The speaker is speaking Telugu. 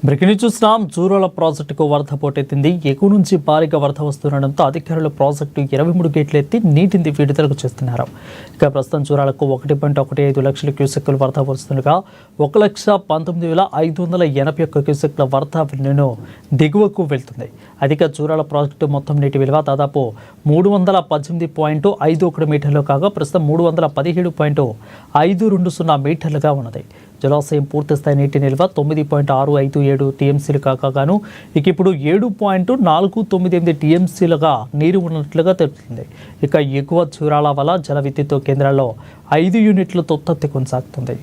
బ్రేకింగ్ చూస్తున్నాం. జూరాల ప్రాజెక్టుకు వరద పోటెత్తింది. ఎగువ నుంచి భారీగా వరద వస్తుండటంతో అధికారులు ప్రాజెక్టు 23 గేట్లు ఎత్తి నీటిని విడుదలకు చేస్తున్నారు. ఇక ప్రస్తుతం జూరాలకు 1.15 లక్షల క్యూసెక్కుల వరద వస్తుండగా 1,19,581 క్యూసెక్కుల వరద నీరు దిగువకు వెళ్తుంది. అధిక జూరాల ప్రాజెక్టు మొత్తం నీటి విలువ దాదాపు 318.51 మీటర్లు కాగా ప్రస్తుతం 317.520 మీటర్లుగా ఉన్నది. జలాశయం పూర్తిస్థాయి నీటి నిల్వ 9.657 టీఎంసీలు కాగాను ఇక ఇప్పుడు 7.498 టీఎంసీలుగా నీరు ఉన్నట్లుగా తెలుస్తుంది. ఇక ఎగువ జూరాల వల్ల జల విద్యుత్ కేంద్రాల్లో 5 యూనిట్ల ఉత్పత్తి కొనసాగుతుంది.